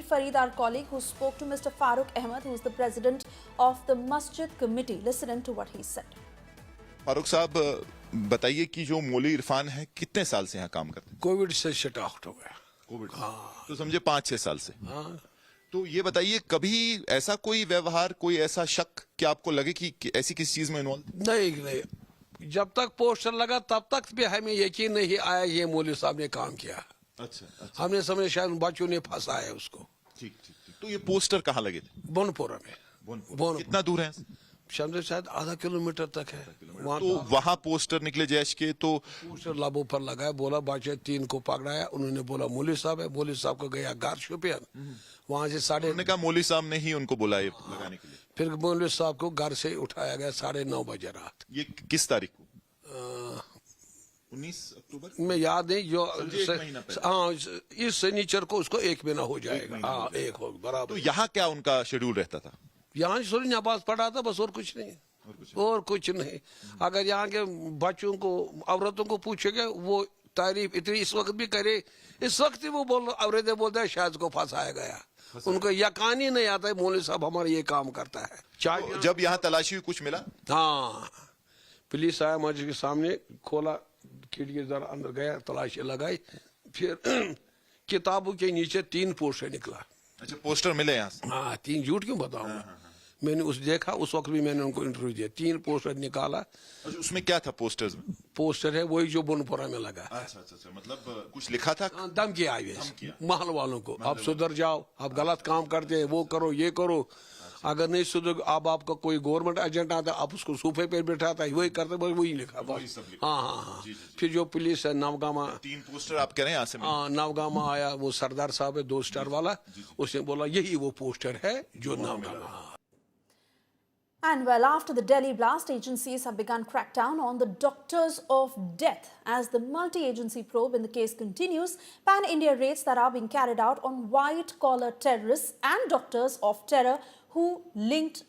Farid, our colleague, who spoke to Mr. Farooq Ahmed, who is the president of the Masjid Committee. Listen in to what he said. Farooq साहब, बताइए कि जो मौलवी इरफान है कितने साल से यहाँ काम करते हैं? कोविड से शट आउट हो गया। कोविड तो समझे 5-6 साल से। हाँ। तो ये बताइए, कभी ऐसा कोई व्यवहार, कोई ऐसा शक कि आपको लगे कि ऐसी किसी चीज में इन्वॉल्व? नहीं, जब तक पोस्टर लगा तब तक भी हमें यकीन नहीं आया ये मौलवी साहब ने काम किया। अच्छा। हमने समझे शायद बच्चों ने फंसाया उसको। ठीक। तो ये पोस्टर कहाँ लगे थे? बोनपुरा में। कितना दूर है? शायद आधा किलोमीटर तक है। तो वहाँ पोस्टर निकले जैश के, तो पोस्टर लाबों पर लगाया, बोला बच्चे 3 को पकड़ाया। उन्होंने बोला मौलवी साहब है। मौलवी साहब को गया घर शोपियान, वहाँ से उन्होंने कहा मौलवी साहब ने ही उनको बुलाया लगाने के लिए। फिर मौलवी साहब को घर से उठाया गया 9:30 बजे रात। ये किस तारीख को? 19 अक्टूबर में याद नहीं, जो हाँ, इस शनिचर को उसको 1 महीना हो जाएगा। हाँ, 1 हो बराबर। तो यहाँ क्या उनका शेड्यूल रहता था? यहाँ सूर्य नमाज पढ़ा था बस, और कुछ नहीं। और कुछ नहीं। अगर यहाँ के बच्चों को, औरतों को पूछेगा, वो तारीफ इतनी इस वक्त भी करे, इस वक्त ही वो औरतें बोलते हैं शायद को फंसाया गया। उनको यकीन ही नहीं आता है मौलवी साहब हमारा ये काम करता है। तो जब यहाँ तलाशी हुई कुछ मिला? हाँ, पुलिस आया मस्जिद के सामने, खोला खिड़की, जरा अंदर गया, तलाशी लगाई। फिर किताबों के नीचे 3 पोस्टर निकला। अच्छा, पोस्टर मिले यहाँ से? हाँ, 3, झूठ क्यों बताऊँ। मैंने देखा, उस वक्त भी मैंने उनको इंटरव्यू दिया। 3 पोस्टर निकाला। अच्छा, उसमें क्या था पोस्टर्स में? पोस्टर है वही जो बोनपुरा में लगा। अच्छा, मतलब कुछ लिखा था? धमकी आई महल वालों को, आप सुधर जाओ, आप गलत काम करते हैं, वो करो, ये करो। अगर नहीं सुधर, अब आपका कोई गवर्नमेंट एजेंट आता है, आप उसको सोफे पे बैठाता है, वही करते, वही लिखा। हाँ। फिर जो पुलिस है नवगामा, 3 पोस्टर आप कह रहे हैं यहाँ से? हाँ, नवगामा आया, वो सरदार साहब है 2 स्टार वाला, उसने बोला यही वो पोस्टर है जो नवगामा। And well, after the Delhi blast, agencies have begun crackdown on the doctors of death. As the multi-agency probe in the case continues, pan-India raids that are being carried out on white-collar terrorists and doctors of terror who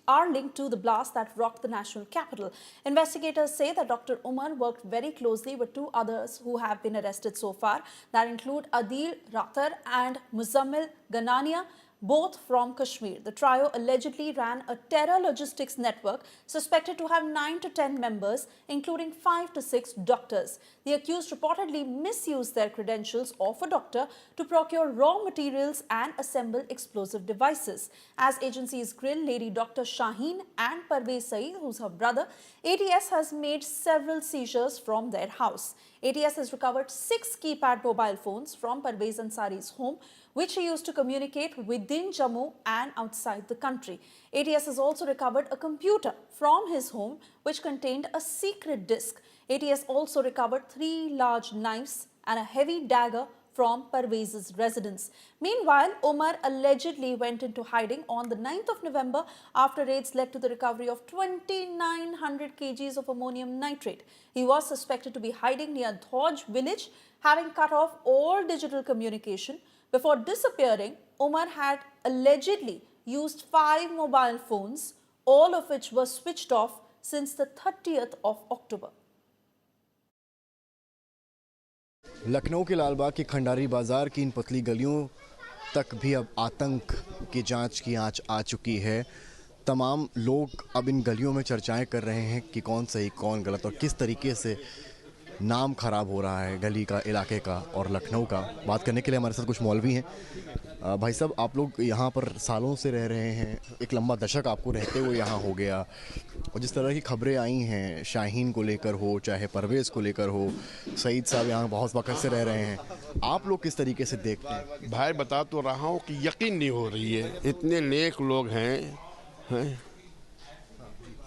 are linked to the blast that rocked the national capital. Investigators say that Dr. Umar worked very closely with 2 others who have been arrested so far, that include Adil Rathar and Muzammil Ganania, both from Kashmir. The trio allegedly ran a terror logistics network suspected to have 9 to 10 members, including 5 to 6 doctors. The accused reportedly misused their credentials of a doctor to procure raw materials and assemble explosive devices. As agencies grill Lady Dr. Shaheen and Parvez Saeed, who's her brother, ATS has made several seizures from their house. ATS has recovered 6 keypad mobile phones from Parvez Ansari's home, which he used to communicate within Jammu and outside the country. ATS has also recovered a computer from his home, which contained a secret disk. ATS also recovered 3 large knives and a heavy dagger from Parvez's residence. Meanwhile, Umar allegedly went into hiding on the 9th of November after raids led to the recovery of 2,900 kgs of ammonium nitrate. He was suspected to be hiding near Dhauj village, having cut off all digital communication. Before disappearing, Umar had allegedly used 5 mobile phones, all of which were switched off since the 30th of October. Lucknow के लालबाग की खंडारी बाजार की इन पतली गलियों तक भी अब आतंक की जांच की आंच आ चुकी है। तमाम लोग अब इन गलियों में चर्चाएं कर रहे हैं कि कौन सही कौन गलत और किस तरीके से नाम खराब हो रहा है गली का, इलाके का और लखनऊ का। बात करने के लिए हमारे साथ कुछ मौलवी हैं। भाई साहब, आप लोग यहाँ पर सालों से रह रहे हैं, एक लंबा दशक आपको रहते हुए यहाँ हो गया, और जिस तरह की खबरें आई हैं शाहीन को लेकर हो, चाहे परवेज़ को लेकर हो, सईद साहब यहाँ बहुत वक्त से रह रहे हैं, आप लोग किस तरीके से देखते हैं? भाई बता तो रहा हूँ कि यकीन नहीं हो रही है, इतने नेक लोग हैं,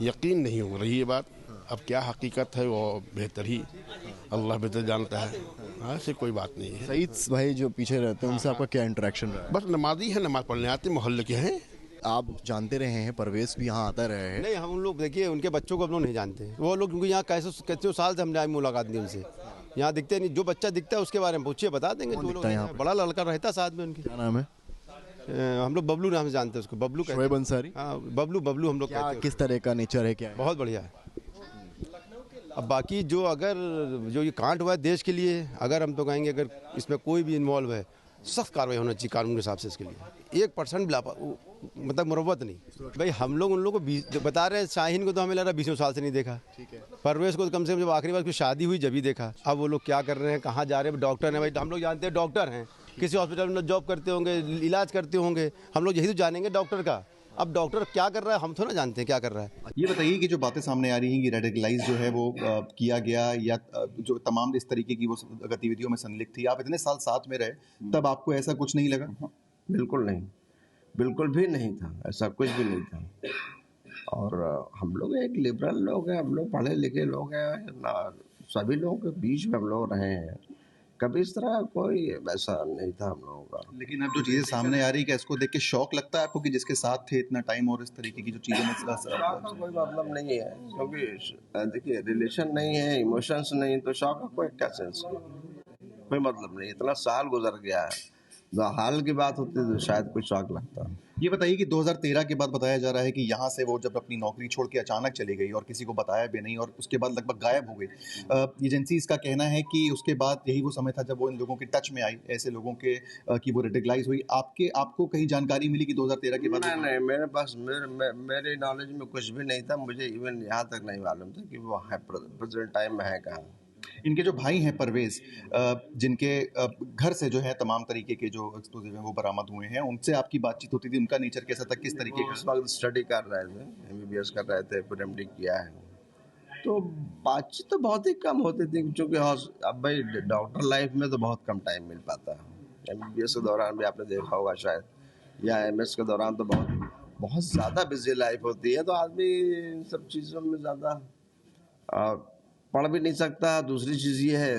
यकीन नहीं हो रही है बात। अब क्या हकीकत है वो बेहतर ही अल्लाह बेहतर जानता है। ऐसी कोई बात नहीं है। सईद भाई जो पीछे रहते हैं उनसे आपका क्या इंटरेक्शन रहा है? बस नमाजी है, नमाज पढ़ने आते, मोहल्ले के हैं। आप जानते रहे हैं, परवेज़ भी यहाँ आता रहे हैं? नहीं, हम लोग देखिए उनके बच्चों को हम लोग नहीं जानते। वो लोग क्योंकि यहाँ कैसे साल से हमने मुलाकात नहीं उनसे, यहाँ दिखते नहीं। जो बच्चा दिखता है उसके बारे में पूछिए, बता देंगे। जो लोग बड़ा लड़का रहता है साथ में उनकी। क्या नाम है? हम लोग बबलू नाम से जानते हैं उसको। बबलू शोएब अंसारी? हाँ, बबलू हम लोग कहते हैं। किस तरह का नेचर है, क्या है? बहुत बढ़िया है। अब बाकी जो ये कांड हुआ है देश के लिए, अगर हम तो कहेंगे अगर इसमें कोई भी इन्वॉल्व है, सख्त कार्रवाई होना चाहिए कानून के हिसाब से इसके लिए। 1% भी मतलब मुरव्वत नहीं। भाई हम लोग उन लोगों को बता रहे हैं, शाहीन को तो हमें लग रहा है 20 साल से नहीं देखा, ठीक है। परवेश को तो कम से कम जब आखिरी बार उसकी शादी हुई जब ही देखा। अब वो लोग क्या कर रहे हैं, कहाँ जा रहे हैं, डॉक्टर हैं भाई, हम लोग जानते हैं डॉक्टर हैं, किसी हॉस्पिटल में जॉब करते होंगे, इलाज करते होंगे, हम लोग यही तो जानेंगे डॉक्टर का। अब डॉक्टर क्या कर रहा है हम थोड़ा जानते हैं क्या कर रहा है। ये बताइए कि जो बातें सामने आ रही हैं कि रेडिकलाइज जो है वो किया गया या जो तमाम इस तरीके की वो गतिविधियों में संलिप्त थी, आप इतने साल साथ में रहे तब आपको ऐसा कुछ नहीं लगा? बिल्कुल नहीं, बिल्कुल भी नहीं था, ऐसा कुछ भी नहीं था। और हम लोग एक लिबरल लोग हैं, हम लोग पढ़े लिखे लोग हैं ना, सभी लोगों के बीच में हम लोग रहे हैं, कभी इस तरह कोई वैसा नहीं था हम लोगों का। लेकिन अब जो चीज़ें सामने आ रही है, इसको देख के शौक लगता है आपको कि जिसके साथ थे इतना टाइम और इस तरीके की जो चीज़ें शौक का कोई मतलब नहीं है, क्योंकि देखिए रिलेशन नहीं है, इमोशंस नहीं, तो शौक का कोई क्या सेंस, कोई मतलब नहीं। इतना साल गुजर गया है, हाल की बात होती तो शायद कोई शौक लगता। ये बताइए कि 2013 के बाद बताया जा रहा है कि यहाँ से वो जब अपनी नौकरी छोड़ के अचानक चली गई और किसी को बताया भी नहीं और उसके बाद लगभग गायब हो गई। एजेंसीज का कहना है कि उसके बाद यही वो समय था जब वो इन लोगों के टच में आई, ऐसे लोगों के कि वो रेडिकलाइज हुई। आपको कहीं जानकारी मिली कि 2013 के बाद? नहीं, मेरे पास मेरे नॉलेज में कुछ भी नहीं था, मुझे इवन यहाँ तक नहीं मालूम था कि वो है प्रेजेंट टाइम में है कहाँ। इनके जो भाई हैं परवेज, जिनके घर से जो है तमाम तरीके के जो एक्सप्लोजिव हैं वो बरामद हुए हैं, उनसे आपकी बातचूं होती थी? उनका नेचर कैसा था, किस तरीके का? इस वक्त स्टडी कर रहे थे, MBBS कर रहे थे, फिर MD किया है, तो बातचीत तो बहुत ही कम होती थी, क्योंकि अब भाई डॉक्टर लाइफ में तो बहुत कम टाइम मिल पाता है। MBBS के दौरान भी आपने देखा होगा शायद, या MS के दौरान तो बहुत ज़्यादा बिजी लाइफ होती है, तो आदमी इन सब चीज़ों में ज़्यादा पढ़ भी नहीं सकता। दूसरी चीज़ ये है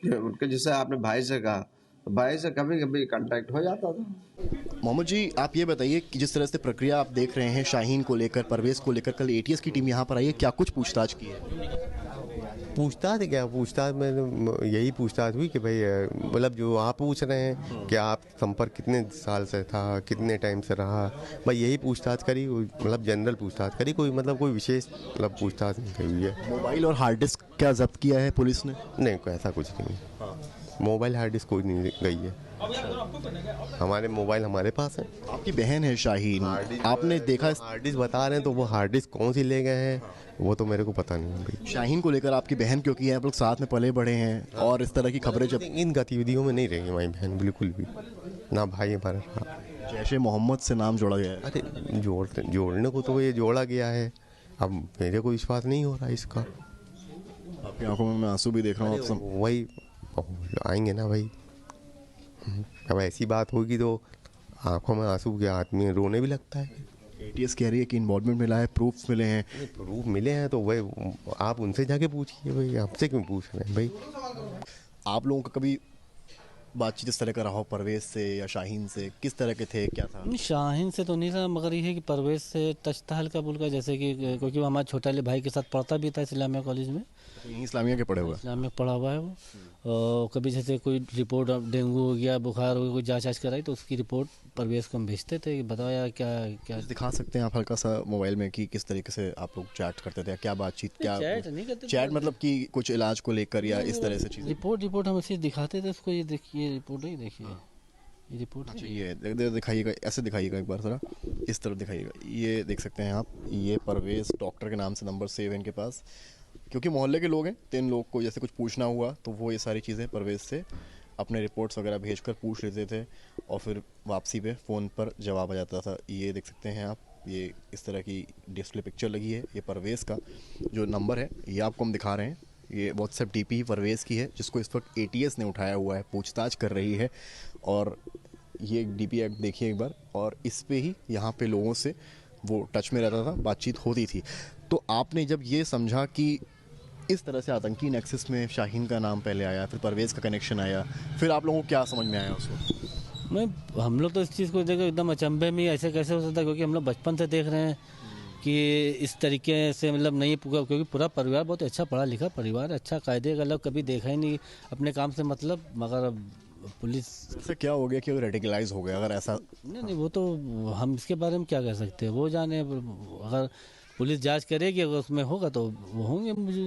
कि उनके, जैसे आपने भाई से कहा, तो भाई से कभी कभी कांटेक्ट हो जाता था। मोहम्मद जी, आप ये बताइए कि जिस तरह से प्रक्रिया आप देख रहे हैं शाहीन को लेकर, परवेज को लेकर, कल ATS की टीम यहाँ पर आई है, क्या कुछ पूछताछ की है? पूछताछ में यही पूछताछ हुई कि भाई मतलब जो आप पूछ रहे हैं कि आप संपर्क कितने साल से था, कितने टाइम से रहा, भाई यही पूछताछ करी, मतलब जनरल पूछताछ करी, कोई मतलब कोई विशेष मतलब पूछताछ नहीं करी हुई है। मोबाइल और हार्ड डिस्क क्या जब्त किया है पुलिस ने? नहीं, कोई ऐसा कुछ नहीं, मोबाइल हार्ड डिस्क कोई नहीं गई है, हमारे मोबाइल हमारे पास है। आपकी बहन है शाहीन, आपने देखा? हार्ड डिस्क बता रहे हैं, तो वो हार्ड डिस्क कौन सी ले गए हैं वो तो मेरे को पता नहीं है भाई। शाहीन को लेकर आपकी बहन, क्योंकि आप लोग साथ में पले बढ़े हैं और इस तरह की खबरें जब इन गतिविधियों में नहीं रही हमारी बहन बिल्कुल भी, ना भाई हमारा रहा। जैसे मोहम्मद से नाम जोड़ा गया है। अरे जोड़ने को तो ये जोड़ा गया है, अब मेरे को विश्वास नहीं हो रहा इसका। आपकी आंखों में मैं आंसू भी देख रहा हूँ। आप वही आएंगे ना भाई, अब ऐसी बात होगी तो आंखों में आंसू के आदमी रोने भी लगता है। ATS कह रही है कि इन्वॉल्वमेंट मिला है, प्रूफ्स मिले हैं। प्रूफ मिले हैं तो वही आप उनसे जाके पूछिए भाई, आपसे क्यों पूछ रहे हैं भाई? आप लोगों का कभी बातचीत इस तरह का रहा हो परवेज से या शाहीन से? किस तरह के थे, क्या था? शाहीन से तो नहीं था, मगर ये है कि परवेज से टच था हल्का फुल्का, जैसे कि क्योंकि वो हमारे छोटे वाले भाई के साथ पढ़ता भी था इस्लामिया कॉलेज में। यहीं इस्लामिया के पढ़े हुए? इस्लामिया पढ़ा हुआ है वो। और कभी जैसे कोई रिपोर्ट डेंगू हो गया, बुखार हो गया, कोई जाँच कराई तो उसकी रिपोर्ट परवेज को हम भेजते थे कि बताओ यार क्या दिखा सकते हैं आप हल्का सा मोबाइल में कि किस तरीके से आप लोग चैट करते थे, क्या बातचीत, क्या चैट नहीं करते, चैट मतलब कि कुछ इलाज को लेकर या इस तरह से चीज़ें? रिपोर्ट हम ऐसे दिखाते थे उसको, ये देखिए रिपोर्ट ही देखिए, ये रिपोर्ट अच्छा, ये दिखाइएगा, ऐसे दिखाइएगा एक बार ज़रा, इस तरफ दिखाइएगा। ये देख सकते हैं आप, ये परवेज डॉक्टर के नाम से नंबर सेव है इनके पास, क्योंकि मोहल्ले के लोग हैं तो इन लोग को जैसे कुछ पूछना हुआ तो वो ये सारी चीज़ें परवेज से अपने रिपोर्ट्स वगैरह भेजकर पूछ लेते थे और फिर वापसी पे फ़ोन पर जवाब आ जाता था। ये देख सकते हैं आप, ये इस तरह की डिस्प्ले पिक्चर लगी है। ये परवेज का जो नंबर है ये आपको हम दिखा रहे हैं, ये व्हाट्सएप DP परवेज की है, जिसको इस वक्त ATS ने उठाया हुआ है, पूछताछ कर रही है। और ये DP ऐप देखिए एक बार, और इस पे ही यहाँ पे लोगों से वो टच में रहता था, बातचीत होती थी। तो आपने जब ये समझा कि इस तरह से आतंकी नेक्सस में शाहीन का नाम पहले आया, फिर परवेज का कनेक्शन आया, फिर आप लोगों को क्या समझ में आया उसको? हम लोग तो इस चीज़ को देखो एकदम अचंभे में, ऐसे कैसे हो सकता है, क्योंकि हम लोग बचपन से देख रहे हैं कि इस तरीके से मतलब नहीं, क्योंकि पूरा परिवार बहुत अच्छा पढ़ा लिखा परिवार, अच्छा कायदे का लोग कभी देखा ही नहीं अपने काम से मतलब। मगर पुलिस से क्या हो गया कि वो रेडिकलाइज हो गया? अगर ऐसा नहीं, वो तो हम इसके बारे में क्या कह सकते हैं, वो जाने। अगर पुलिस जांच करेगी, अगर उसमें होगा तो वो होंगे। मुझे